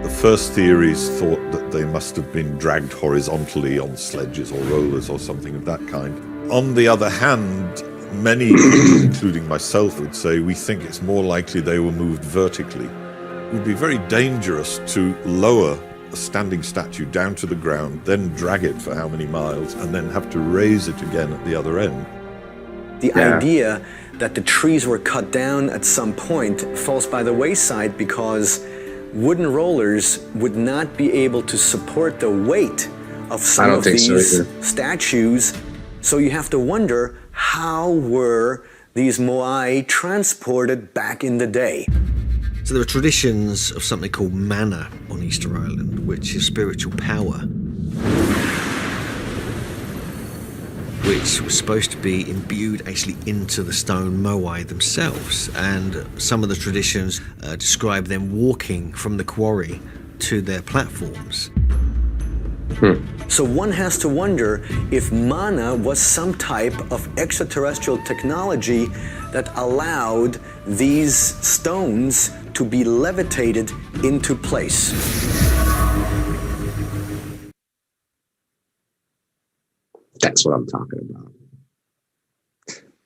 The first theories thought that they must have been dragged horizontally on sledges or rollers or something of that kind. On the other hand, many people, including myself, would say we think it's more likely they were moved vertically. It would be very dangerous to lower a standing statue down to the ground, then drag it for how many miles, and then have to raise it again at the other end. the idea that the trees were cut down at some point falls by the wayside because wooden rollers would not be able to support the weight of some of these statues. So you have to wonder, how were these moai transported back in the day? So there are traditions of something called mana on Easter Island, which is spiritual power, which was supposed to be imbued actually into the stone moai themselves. And some of the traditions describe them walking from the quarry to their platforms. So one has to wonder if mana was some type of extraterrestrial technology that allowed these stones to be levitated into place. That's what I'm talking about.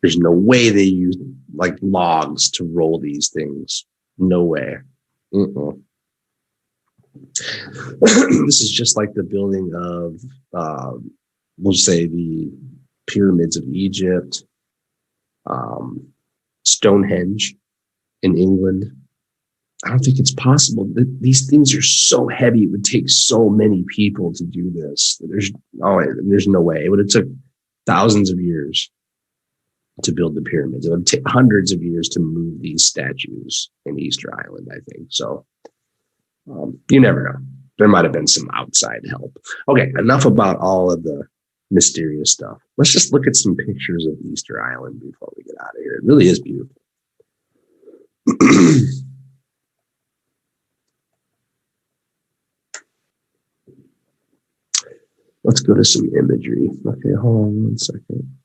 There's no way they use like logs to roll these things. No way. This is just like the building of, we'll say, the pyramids of Egypt, Stonehenge in England. I don't think it's possible. These things are so heavy. It would take so many people to do this. There's no way. It would have took thousands of years to build the pyramids. It would take hundreds of years to move these statues in Easter Island, I think. So you never know. There might have been some outside help. Okay, enough about all of the mysterious stuff. Let's just look at some pictures of Easter Island before we get out of here. It really is beautiful. Let's go to some imagery. Okay, hold on 1 second.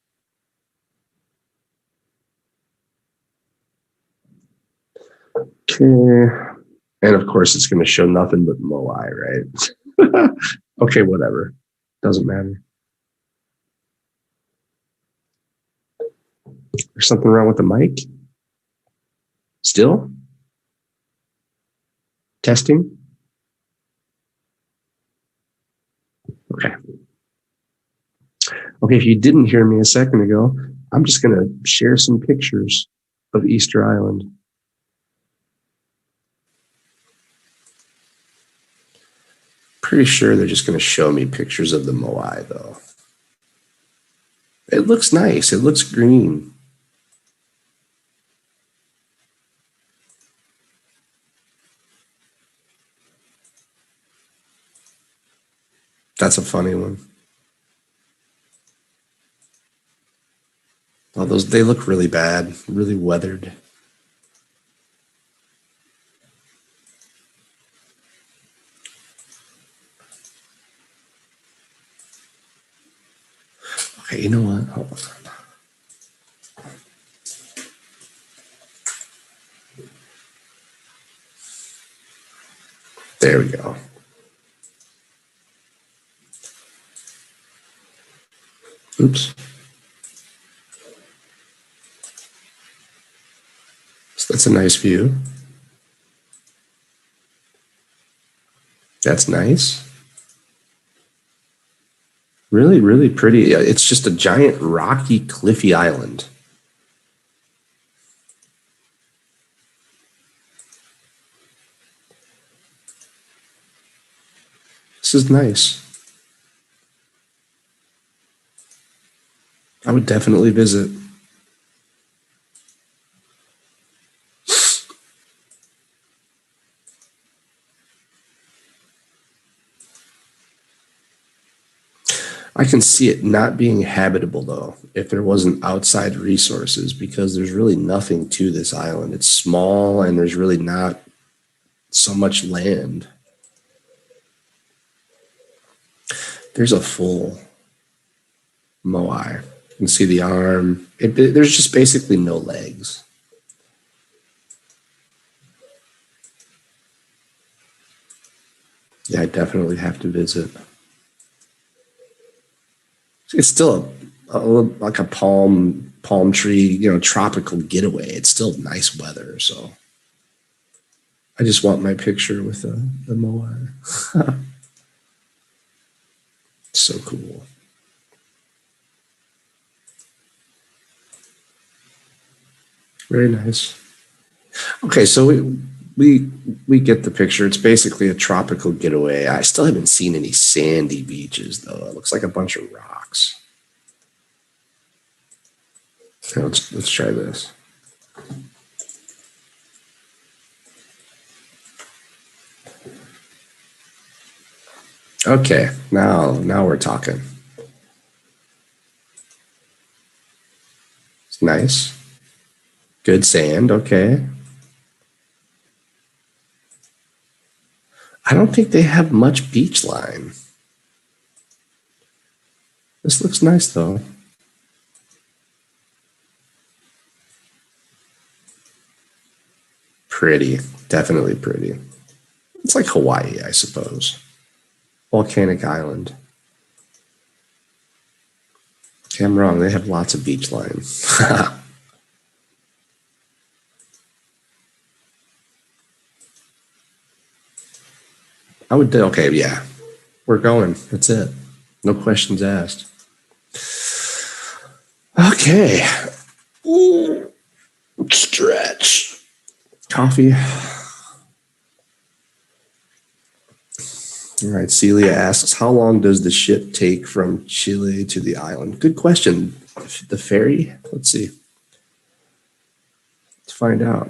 Okay. And of course, it's going to show nothing but moai, right? Okay, whatever. Doesn't matter. There's something wrong with the mic? Still? Testing? Okay. Okay, if you didn't hear me a second ago, I'm just going to share some pictures of Easter Island. Pretty sure they're just going to show me pictures of the moai, though. It looks nice. It looks green. That's a funny one. Oh, they look really bad, really weathered. Okay, you know what? Hold on. There we go. Oops. So that's a nice view. That's nice. Really, really pretty. It's just a giant rocky, cliffy island. This is nice. I would definitely visit. I can see it not being habitable, though, if there wasn't outside resources, because there's really nothing to this island. It's small and there's really not so much land. There's a full moai. You can see the arm. There's just basically no legs. Yeah, I definitely have to visit. It's still like a palm tree, tropical getaway. It's still nice weather, so I just want my picture with the moai. So cool. Very nice. Okay, so we get the picture. It's basically a tropical getaway. I still haven't seen any sandy beaches, though. It looks like a bunch of rocks. Okay, let's try this. Okay, now we're talking. It's nice. Good sand, okay. I don't think they have much beach line. This looks nice, though. Pretty, definitely pretty. It's like Hawaii, I suppose. Volcanic island. Okay, I'm wrong. They have lots of beach lines. I would do, okay, yeah. We're going. That's it. No questions asked. Okay. Ooh, stretch. Coffee. All right, Celia asks, how long does the ship take from Chile to the island? Good question. The ferry? Let's see. Let's find out.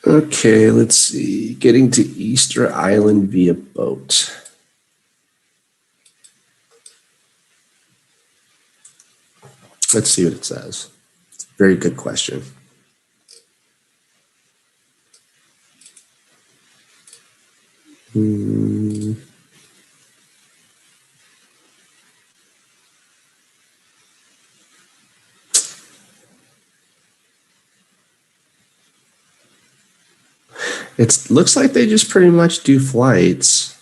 Okay, let's see. Getting to Easter Island via boat. Let's see what it says. Very good question. It looks like they just pretty much do flights.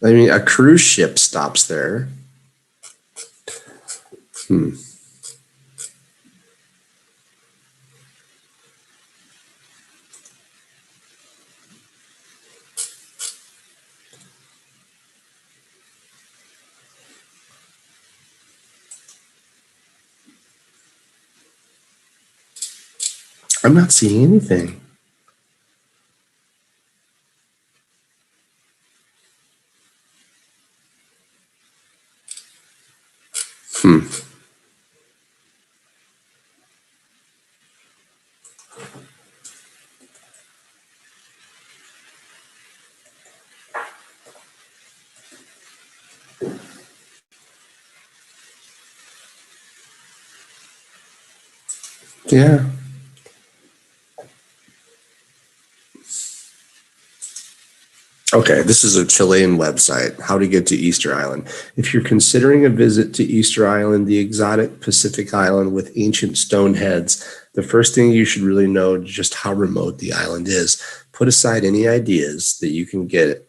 I mean, a cruise ship stops there. I'm not seeing anything. Yeah. Okay, this is a Chilean website, how to get to Easter Island. If you're considering a visit to Easter Island, the exotic Pacific island with ancient stone heads, the first thing you should really know is just how remote the island is. Put aside any ideas that you can get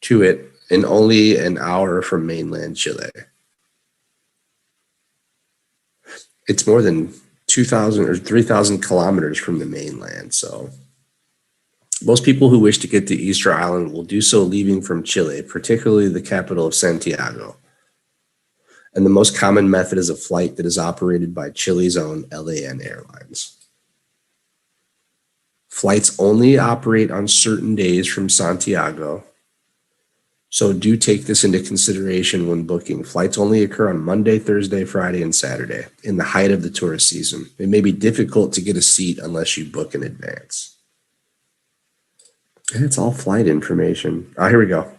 to it in only an hour from mainland Chile. It's more than 2,000 or 3,000 kilometers from the mainland, so most people who wish to get to Easter Island will do so leaving from Chile, particularly the capital of Santiago. And the most common method is a flight that is operated by Chile's own LAN Airlines. Flights only operate on certain days from Santiago, so do take this into consideration when booking. Flights only occur on Monday, Thursday, Friday, and Saturday in the height of the tourist season. It may be difficult to get a seat unless you book in advance. And it's all flight information. Oh, here we go.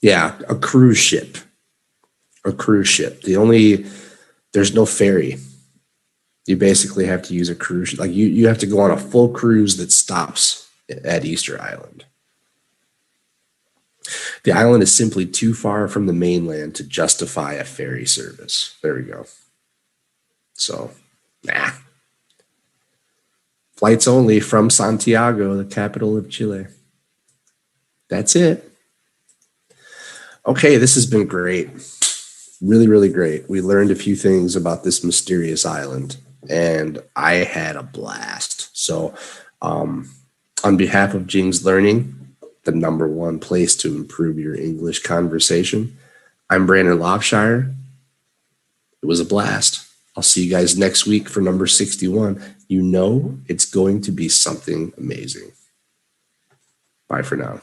Yeah, a cruise ship. A cruise ship. There's no ferry. You basically have to use a cruise ship. Like you have to go on a full cruise that stops at Easter Island. The island is simply too far from the mainland to justify a ferry service. There we go. So, nah. Flights only from Santiago, the capital of Chile. That's it. Okay, this has been great. Really, really great. We learned a few things about this mysterious island, and I had a blast. So, on behalf of Jing's Learning, the #1 place to improve your English conversation, I'm Brandon Lofshire. It was a blast. I'll see you guys next week for number 61. You know it's going to be something amazing. Bye for now.